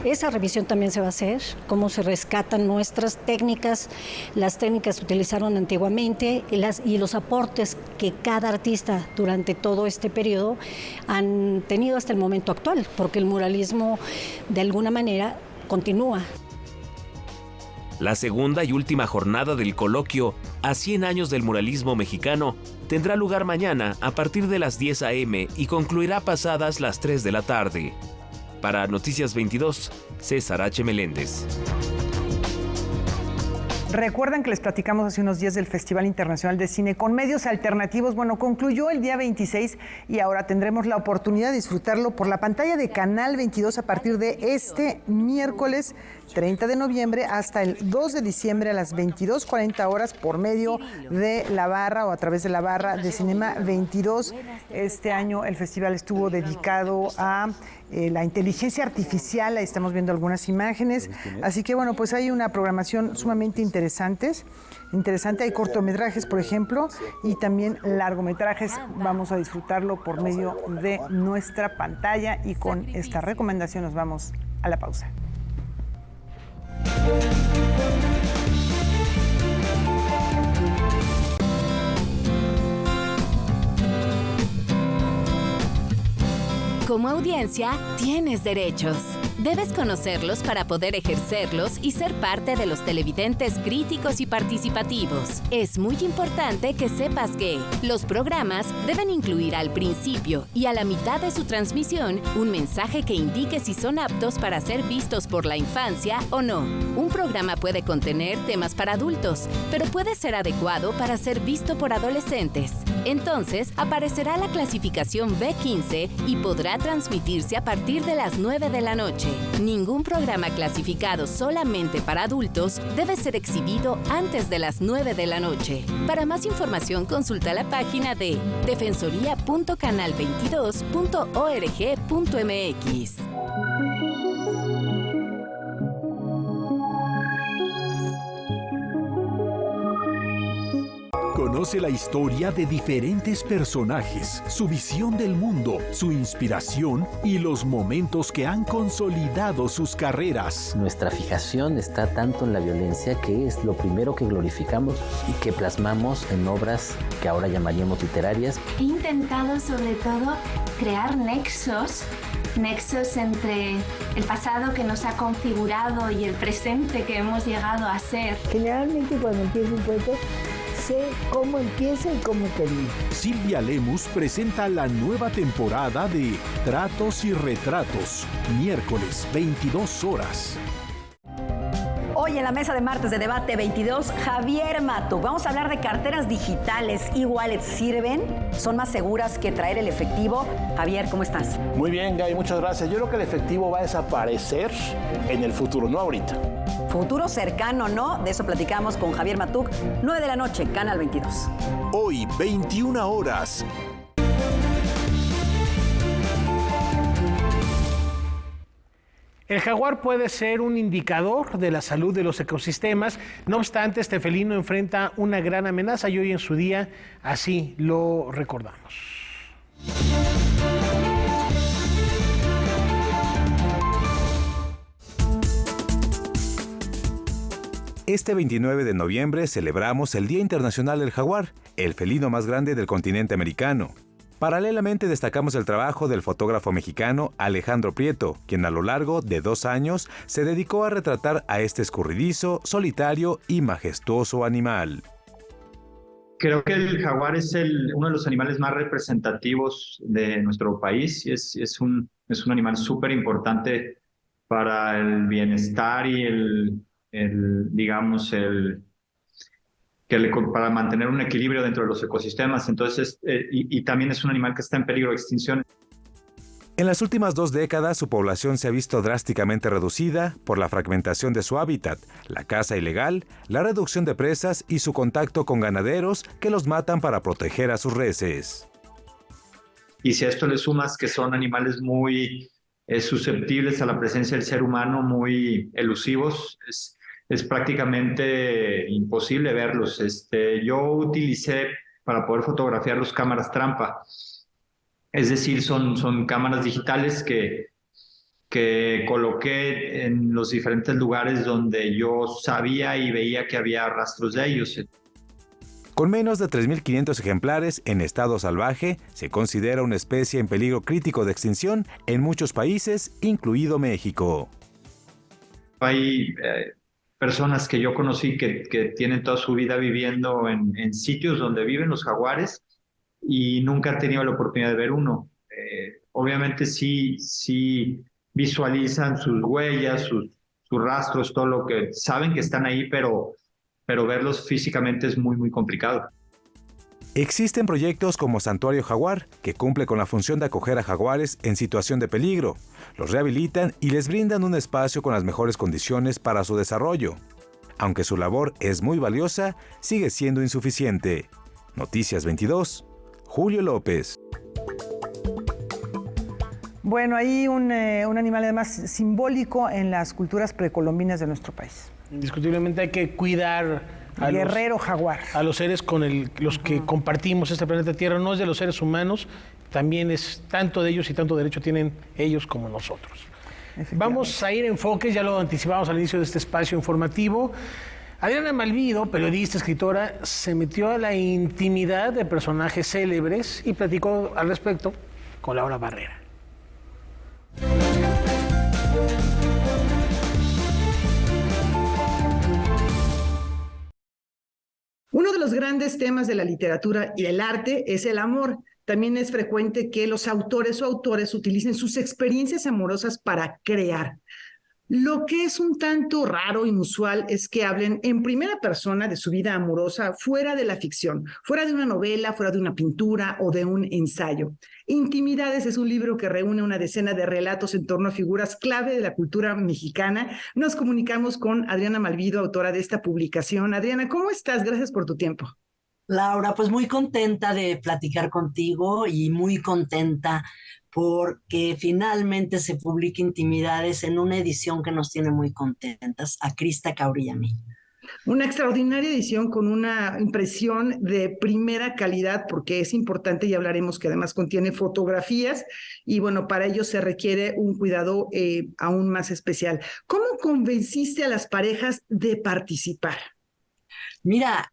Esa revisión también se va a hacer, cómo se rescatan nuestras técnicas, las técnicas que utilizaron antiguamente y los aportes que cada artista durante todo este periodo han tenido hasta el momento actual, porque el muralismo de alguna manera continúa. La segunda y última jornada del coloquio a 100 años del muralismo mexicano tendrá lugar mañana a partir de las 10 a.m. y concluirá pasadas las 3 de la tarde. Para Noticias 22, César H. Meléndez. Recuerdan que les platicamos hace unos días del Festival Internacional de Cine con Medios Alternativos. Bueno, concluyó el día 26 y ahora tendremos la oportunidad de disfrutarlo por la pantalla de Canal 22 a partir de este miércoles 30 de noviembre hasta el 2 de diciembre a las 22:40 horas por medio de la barra o a través de la barra de Cinema 22. Este año el festival estuvo dedicado a la inteligencia artificial, ahí estamos viendo algunas imágenes, así que bueno, pues hay una programación sumamente interesante, hay cortometrajes, por ejemplo, y también largometrajes. Vamos a disfrutarlo por medio de nuestra pantalla y con esta recomendación nos vamos a la pausa. Como audiencia, tienes derechos. Debes conocerlos para poder ejercerlos y ser parte de los televidentes críticos y participativos. Es muy importante que sepas que los programas deben incluir al principio y a la mitad de su transmisión un mensaje que indique si son aptos para ser vistos por la infancia o no. Un programa puede contener temas para adultos, pero puede ser adecuado para ser visto por adolescentes. Entonces, aparecerá la clasificación B15 y podrá transmitirse a partir de las 9 de la noche. Ningún programa clasificado solamente para adultos debe ser exhibido antes de las 9 de la noche. Para más información, consulta la página de defensoría.canal22.org.mx. Conoce la historia de diferentes personajes, su visión del mundo, su inspiración y los momentos que han consolidado sus carreras. Nuestra fijación está tanto en la violencia, que es lo primero que glorificamos y que plasmamos en obras que ahora llamaríamos literarias. He intentado sobre todo crear nexos entre el pasado que nos ha configurado y el presente que hemos llegado a ser. Generalmente cuando empiezo un cuento sé cómo empieza y cómo termina. Silvia Lemus presenta la nueva temporada de Tratos y Retratos, miércoles 22 horas. Hoy en la mesa de martes de Debate 22, Javier Matuk. Vamos a hablar de carteras digitales. ¿E-wallets sirven? ¿Son más seguras que traer el efectivo? Javier, ¿cómo estás? Muy bien, Gaby, muchas gracias. Yo creo que el efectivo va a desaparecer en el futuro, no ahorita. Futuro cercano, ¿no? De eso platicamos con Javier Matuk, 9 de la noche, Canal 22. Hoy, 21 horas. El jaguar puede ser un indicador de la salud de los ecosistemas. No obstante, este felino enfrenta una gran amenaza y hoy en su día así lo recordamos. Este 29 de noviembre celebramos el Día Internacional del Jaguar, el felino más grande del continente americano. Paralelamente destacamos el trabajo del fotógrafo mexicano Alejandro Prieto, quien a lo largo de 2 años se dedicó a retratar a este escurridizo, solitario y majestuoso animal. Creo que el jaguar es uno de los animales más representativos de nuestro país y es un animal súper importante para el bienestar y para mantener un equilibrio dentro de los ecosistemas. Entonces, y también es un animal que está en peligro de extinción. En las últimas 2 décadas, su población se ha visto drásticamente reducida por la fragmentación de su hábitat, la caza ilegal, la reducción de presas y su contacto con ganaderos que los matan para proteger a sus reses. Y si a esto le sumas que son animales muy susceptibles a la presencia del ser humano, muy elusivos, es prácticamente imposible verlos. Yo utilicé para poder fotografiarlos cámaras trampa, es decir, son cámaras digitales que coloqué en los diferentes lugares donde yo sabía y veía que había rastros de ellos. Con menos de 3.500 ejemplares en estado salvaje, se considera una especie en peligro crítico de extinción en muchos países, incluido México. Hay personas que yo conocí que tienen toda su vida viviendo en sitios donde viven los jaguares y nunca han tenido la oportunidad de ver uno. Obviamente sí visualizan sus huellas, sus rastros, todo lo que saben que están ahí, pero verlos físicamente es muy, muy complicado. Existen proyectos como Santuario Jaguar, que cumple con la función de acoger a jaguares en situación de peligro. Los rehabilitan y les brindan un espacio con las mejores condiciones para su desarrollo. Aunque su labor es muy valiosa, sigue siendo insuficiente. Noticias 22, Julio López. Bueno, hay un animal además simbólico en las culturas precolombinas de nuestro país. Indiscutiblemente hay que cuidar guerrero jaguar. A los seres con los que compartimos este planeta Tierra. No es de los seres humanos, también es tanto de ellos y tanto derecho tienen ellos como nosotros. Vamos a ir a enfoques, ya lo anticipamos al inicio de este espacio informativo. Adriana Malvido, periodista, escritora, se metió a la intimidad de personajes célebres y platicó al respecto con Laura Barrera. Uno de los grandes temas de la literatura y del arte es el amor. También es frecuente que los autores o autores utilicen sus experiencias amorosas para crear. Lo que es un tanto raro, inusual, es que hablen en primera persona de su vida amorosa fuera de la ficción, fuera de una novela, fuera de una pintura o de un ensayo. Intimidades es un libro que reúne una decena de relatos en torno a figuras clave de la cultura mexicana. Nos comunicamos con Adriana Malvido, autora de esta publicación. Adriana, ¿cómo estás? Gracias por tu tiempo. Laura, pues muy contenta de platicar contigo y muy contenta porque finalmente se publica Intimidades en una edición que nos tiene muy contentas, a Krista Kauri y a mí. Una extraordinaria edición con una impresión de primera calidad, porque es importante y hablaremos que además contiene fotografías y bueno, para ello se requiere un cuidado aún más especial. ¿Cómo convenciste a las parejas de participar? Mira,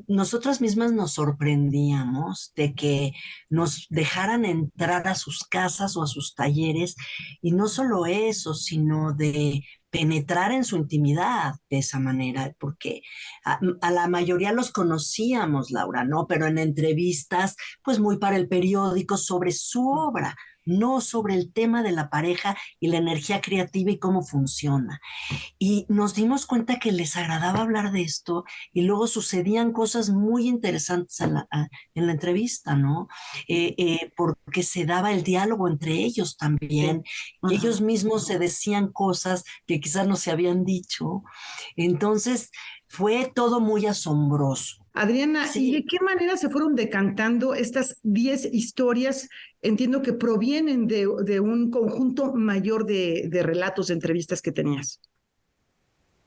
nosotras mismas nos sorprendíamos de que nos dejaran entrar a sus casas o a sus talleres, y no solo eso, sino de penetrar en su intimidad de esa manera, porque a la mayoría los conocíamos, Laura, ¿no? Pero en entrevistas, pues muy para el periódico, sobre su obra, no sobre el tema de la pareja y la energía creativa y cómo funciona. Y nos dimos cuenta que les agradaba hablar de esto y luego sucedían cosas muy interesantes en la entrevista, ¿no? Porque se daba el diálogo entre ellos también. Y ellos mismos se decían cosas que quizás no se habían dicho. Entonces, fue todo muy asombroso. Adriana, sí. ¿Y de qué manera se fueron decantando estas 10 historias? Entiendo que provienen de un conjunto mayor de relatos, de entrevistas que tenías.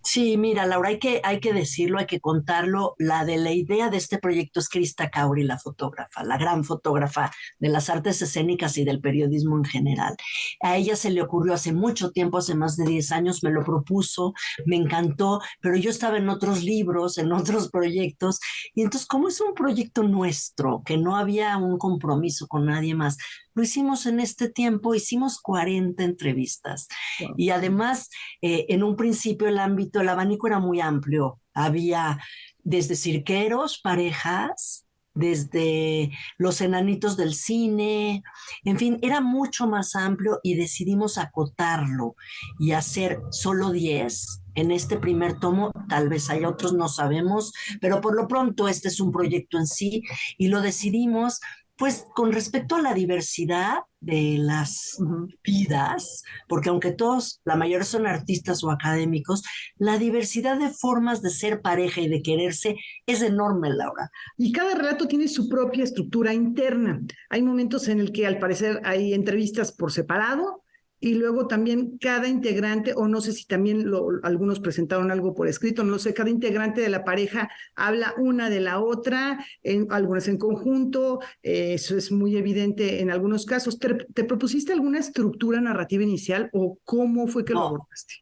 Sí, mira, Laura, hay que decirlo, hay que contarlo. La idea de este proyecto es Krista Kauri, la fotógrafa, la gran fotógrafa de las artes escénicas y del periodismo en general. A ella se le ocurrió hace mucho tiempo, hace más de 10 años, me lo propuso, me encantó, pero yo estaba en otros libros, en otros proyectos, y entonces como es un proyecto nuestro, que no había un compromiso con nadie más, lo hicimos en este tiempo, hicimos 40 entrevistas. Wow. Y además, en un principio el abanico era muy amplio. Había desde cirqueros, parejas, desde los enanitos del cine, en fin, era mucho más amplio y decidimos acotarlo y hacer solo 10 en este primer tomo. Tal vez haya otros, no sabemos, pero por lo pronto este es un proyecto en sí y lo decidimos pues con respecto a la diversidad de las vidas, porque aunque todos, la mayoría son artistas o académicos, la diversidad de formas de ser pareja y de quererse es enorme, Laura. Y cada relato tiene su propia estructura interna. Hay momentos en el que al parecer hay entrevistas por separado y luego también cada integrante, o no sé si también algunos presentaron algo por escrito, no sé, cada integrante de la pareja habla una de la otra, algunas en conjunto, eso es muy evidente en algunos casos. ¿Te propusiste alguna estructura narrativa inicial o cómo fue que lo abordaste?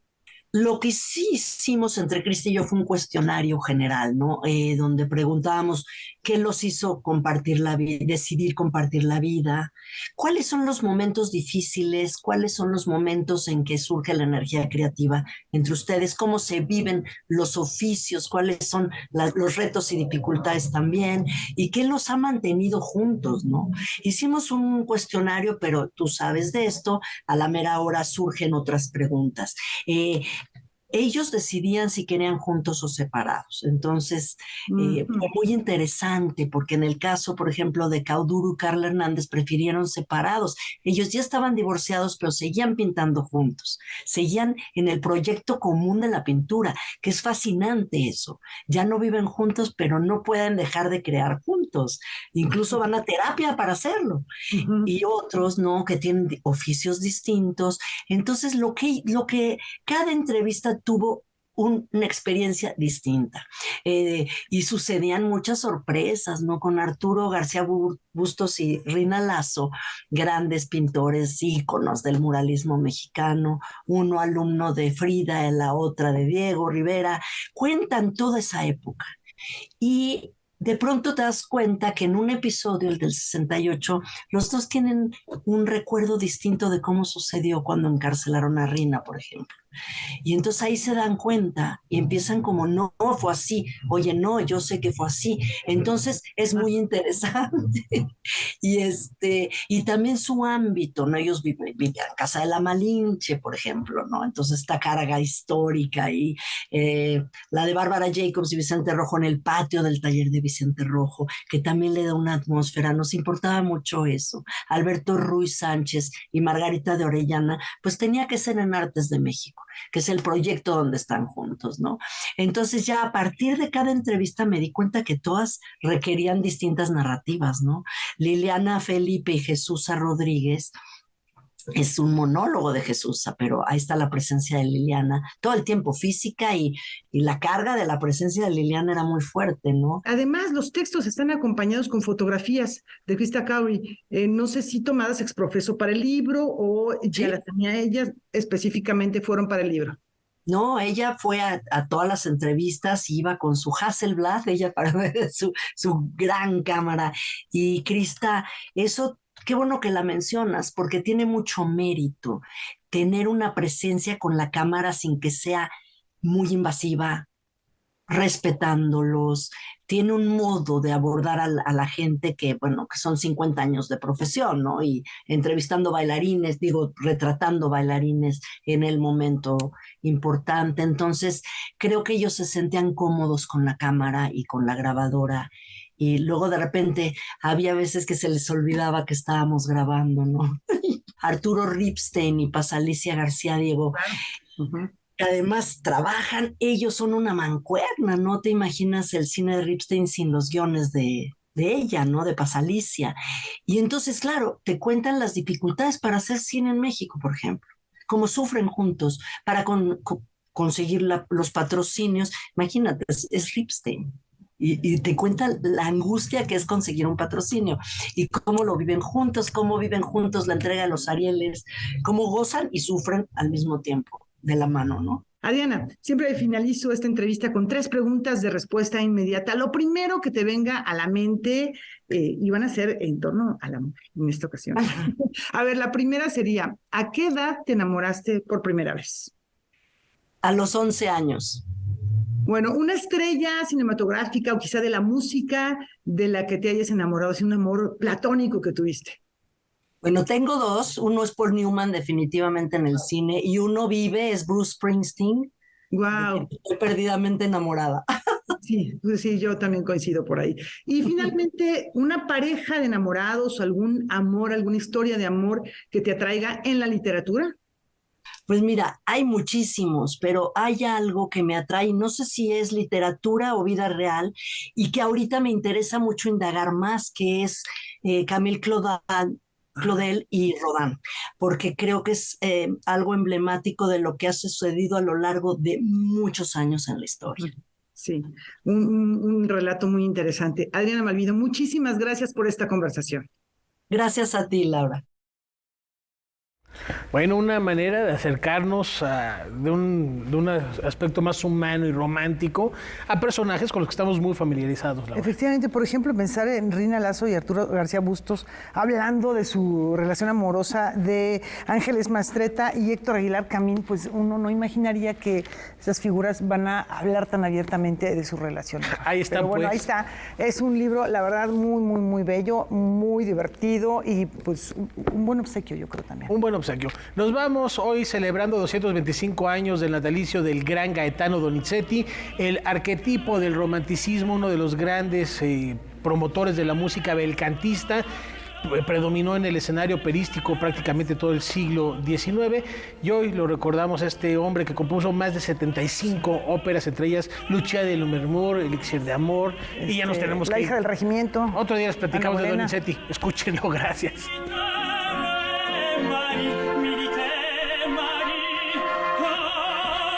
Lo que sí hicimos entre Cristi y yo fue un cuestionario general, ¿no? Donde preguntábamos qué los hizo compartir la vida, decidir compartir la vida, cuáles son los momentos difíciles, cuáles son los momentos en que surge la energía creativa entre ustedes, cómo se viven los oficios, cuáles son los retos y dificultades también, y qué los ha mantenido juntos, ¿no? Hicimos un cuestionario, pero tú sabes de esto, a la mera hora surgen otras preguntas. Ellos decidían si querían juntos o separados. Entonces, fue muy interesante porque en el caso, por ejemplo, de Cauduro y Carla Hernández prefirieron separados. Ellos ya estaban divorciados, pero seguían pintando juntos. Seguían en el proyecto común de la pintura, que es fascinante eso. Ya no viven juntos, pero no pueden dejar de crear juntos. Incluso van a terapia para hacerlo. Y otros, ¿no? Que tienen oficios distintos. Entonces, lo que cada entrevista tuvo una experiencia distinta. Y sucedían muchas sorpresas, ¿no? Con Arturo García Bustos y Rina Lazo, grandes pintores, íconos del muralismo mexicano, uno alumno de Frida, la otra de Diego Rivera, cuentan toda esa época. Y de pronto te das cuenta que en un episodio, el del 68, los dos tienen un recuerdo distinto de cómo sucedió cuando encarcelaron a Rina, por ejemplo. Y entonces ahí se dan cuenta y empiezan como, no, fue así. Oye, no, yo sé que fue así. Entonces es muy interesante. Y también su ámbito, ¿no? Ellos vivían en Casa de la Malinche, por ejemplo, ¿no? Entonces esta carga histórica y la de Bárbara Jacobs y Vicente Rojo en el patio del taller de Vicente Rojo, que también le da una atmósfera. Nos importaba mucho eso. Alberto Ruiz Sánchez y Margarita de Orellana, pues tenía que ser en Artes de México, que es el proyecto donde están juntos, ¿no? Entonces ya a partir de cada entrevista me di cuenta que todas requerían distintas narrativas, ¿no? Liliana Felipe y Jesús Rodríguez es un monólogo de Jesús, pero ahí está la presencia de Liliana, todo el tiempo física y la carga de la presencia de Liliana era muy fuerte, ¿no? Además, los textos están acompañados con fotografías de Christa Cowry, no sé si tomadas ex profeso para el libro o ya las tenía ella, específicamente fueron para el libro. No, ella fue a todas las entrevistas, iba con su Hasselblad, ella para ver su gran cámara. Y Christa, eso, qué bueno que la mencionas, porque tiene mucho mérito tener una presencia con la cámara sin que sea muy invasiva, respetándolos. Tiene un modo de abordar a la gente que, bueno, que son 50 años de profesión, ¿no? Y entrevistando bailarines, retratando bailarines en el momento importante. Entonces, creo que ellos se sentían cómodos con la cámara y con la grabadora. Y luego de repente había veces que se les olvidaba que estábamos grabando, ¿no? Arturo Ripstein y Pasalicia García Diego. Que además trabajan, ellos son una mancuerna, no te imaginas el cine de Ripstein sin los guiones de ella, ¿no? De Pasalicia. Y entonces, claro, te cuentan las dificultades para hacer cine en México, por ejemplo, cómo sufren juntos para conseguir los patrocinios. Imagínate, es Ripstein. Y te cuenta la angustia que es conseguir un patrocinio y cómo lo viven juntos, cómo viven juntos la entrega de los Arieles, cómo gozan y sufren al mismo tiempo de la mano, ¿no? Adriana, siempre finalizo esta entrevista con 3 preguntas de respuesta inmediata. Lo primero que te venga a la mente, y van a ser en torno al amor en esta ocasión. A ver, la primera sería, ¿a qué edad te enamoraste por primera vez? A los 11 años. Bueno, una estrella cinematográfica o quizá de la música de la que te hayas enamorado, es un amor platónico que tuviste. Bueno, tengo 2. Uno es Paul Newman, definitivamente en el cine, y uno vive, es Bruce Springsteen. ¡Wow! Estoy perdidamente enamorada. Sí, yo también coincido por ahí. Y finalmente, una pareja de enamorados, algún amor, alguna historia de amor que te atraiga en la literatura. Pues mira, hay muchísimos, pero hay algo que me atrae, no sé si es literatura o vida real, y que ahorita me interesa mucho indagar más, que es Camille Claudel, Claudel y Rodin, porque creo que es algo emblemático de lo que ha sucedido a lo largo de muchos años en la historia. Sí, un relato muy interesante. Adriana Malvido, muchísimas gracias por esta conversación. Gracias a ti, Laura. Bueno, una manera de acercarnos de un aspecto más humano y romántico a personajes con los que estamos muy familiarizados, Laura. Efectivamente, por ejemplo, pensar en Rina Lazo y Arturo García Bustos hablando de su relación amorosa, de Ángeles Mastretta y Héctor Aguilar Camín, pues uno no imaginaría que esas figuras van a hablar tan abiertamente de su relación. Ahí está. Pero bueno, pues. ahí está. Es un libro, la verdad, muy bello, muy divertido y pues un buen obsequio, yo creo también. Un buen obsequio. Nos vamos hoy celebrando 225 años del natalicio del gran Gaetano Donizetti, el arquetipo del romanticismo, uno de los grandes promotores de la música belcantista. Predominó en el escenario operístico prácticamente todo el siglo XIX y hoy lo recordamos a este hombre que compuso más de 75 óperas, entre ellas Lucia de Lammermoor, Elixir de Amor, y ya nos tenemos La que hija del regimiento. Otro día les platicamos de Donizetti. Escúchenlo, gracias.